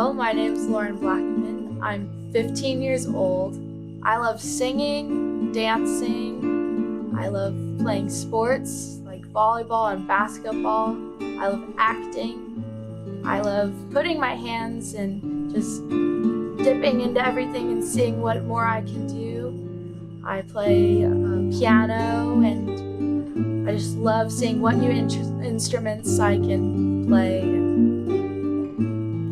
Hello, my name is Lauren Blackman. I'm 15 years old. I love singing, dancing. I love playing sports like volleyball and basketball. I love acting. I love putting my hands and just dipping into everything and seeing what more I can do. I play piano, and I just love seeing what new instruments I can play.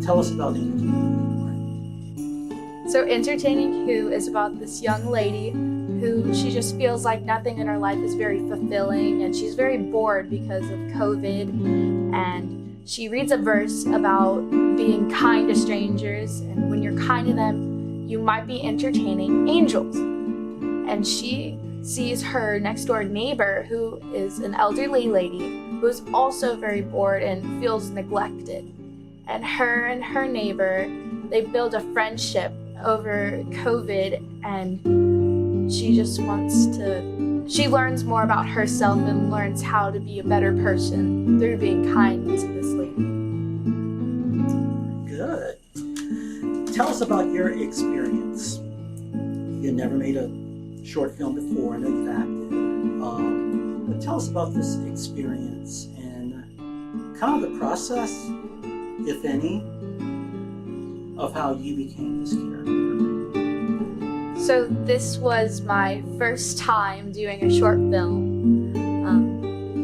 Tell us about Entertaining Who. So Entertaining Who is about this young lady who she just feels like nothing in her life is very fulfilling, and she's very bored because of COVID, and she reads a verse about being kind to strangers, and when you're kind to them, you might be entertaining angels. And she sees her next door neighbor, who is an elderly lady, who is also very bored and feels neglected. And her neighbor, they build a friendship over COVID, and she learns more about herself and learns how to be a better person through being kind to this lady. Good. Tell us about your experience. You never made a short film before. I know you've acted. But tell us about this experience and kind of the process, if any, of how you became this character. So this was my first time doing a short film.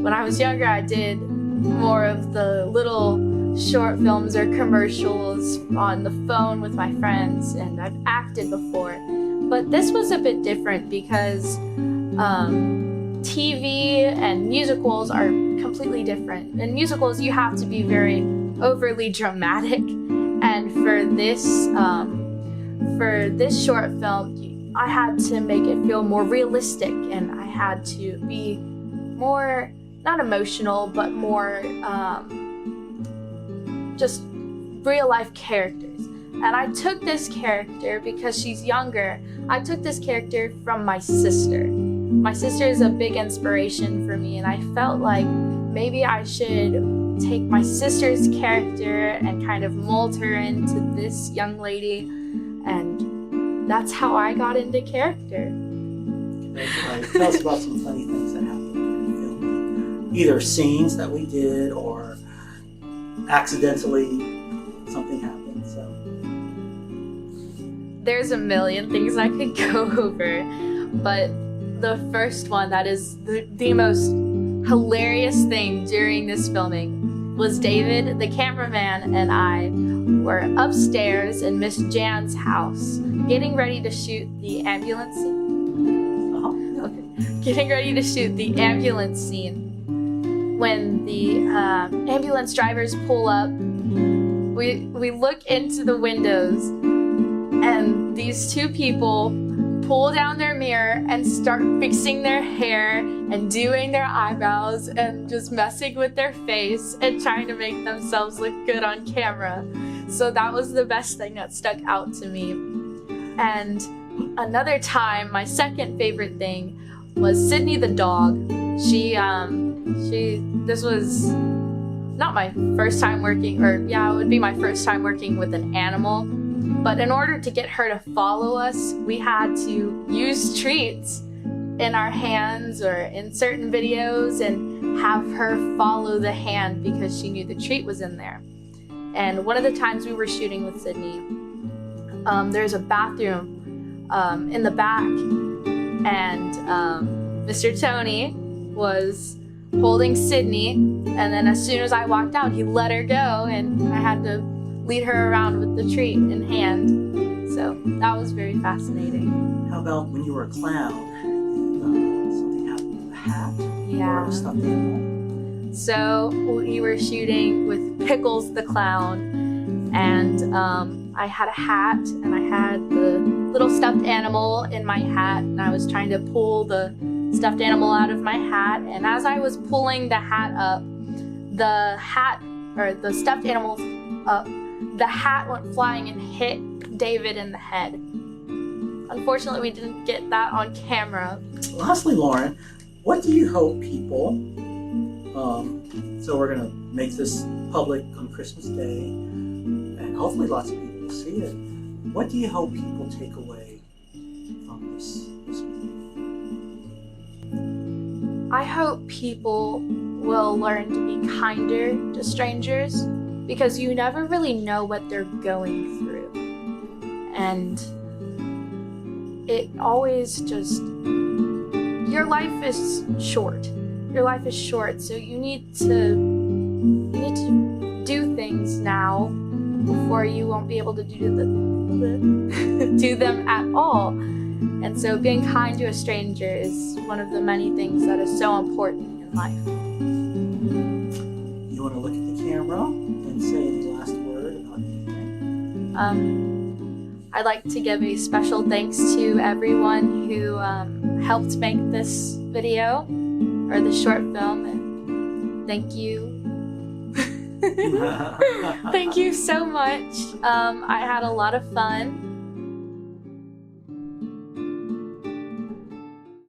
When I was younger, I did more of the little short films or commercials on the phone with my friends, and I've acted before. But this was a bit different because TV and musicals are completely different. In musicals, you have to be very overly dramatic, and for this short film, I had to make it feel more realistic, and I had to be more, not emotional, but more just real life characters. And I took this character because she's younger. I took this character from my sister. My sister is a big inspiration for me, and I felt like maybe I should take my sister's character and kind of mold her into this young lady, and that's how I got into character. That's right. Tell us about some funny things that happened during the filming. Either scenes that we did or accidentally something happened. So there's a million things I could go over, but the first one that is the most hilarious thing during this filming was David, the cameraman, and I were upstairs in Miss Jan's house getting ready to shoot the ambulance scene. Okay. Getting ready to shoot the ambulance scene. When the ambulance drivers pull up, we look into the windows, and these two people pull down their mirror and start fixing their hair and doing their eyebrows and just messing with their face and trying to make themselves look good on camera. So that was the best thing that stuck out to me. And another time, my second favorite thing was Sydney the dog. This was not my first time working, it would be my first time working with an animal. But in order to get her to follow us, we had to use treats in our hands or in certain videos and have her follow the hand because she knew the treat was in there. And one of the times we were shooting with Sydney, there's a bathroom in the back, and Mr. Tony was holding Sydney, and then as soon as I walked out, he let her go, and I had to lead her around with the treat in hand. So that was very fascinating. how about when you were a clown and something happened with a hat or a stuffed animal? So we were shooting with Pickles the clown, and I had a hat, and I had the little stuffed animal in my hat, and I was trying to pull the stuffed animal out of my hat, and as I was pulling the hat up, the stuffed animal up, the hat went flying and hit David in the head. Unfortunately, we didn't get that on camera. Lastly, Lauren, what do you hope people, so we're going to make this public on Christmas Day, and hopefully lots of people see it. What do you hope people take away from this movie? I hope people will learn to be kinder to strangers because you never really know what they're going through. And it always just, your life is short. Your life is short, so you need to do things now before you won't be able to do them at all. And so being kind to a stranger is one of the many things that is so important in life. You want to look at the camera and say any last word about anything? I'd like to give a special thanks to everyone who helped make this video or the short film, and thank you. Thank you so much. I had a lot of fun.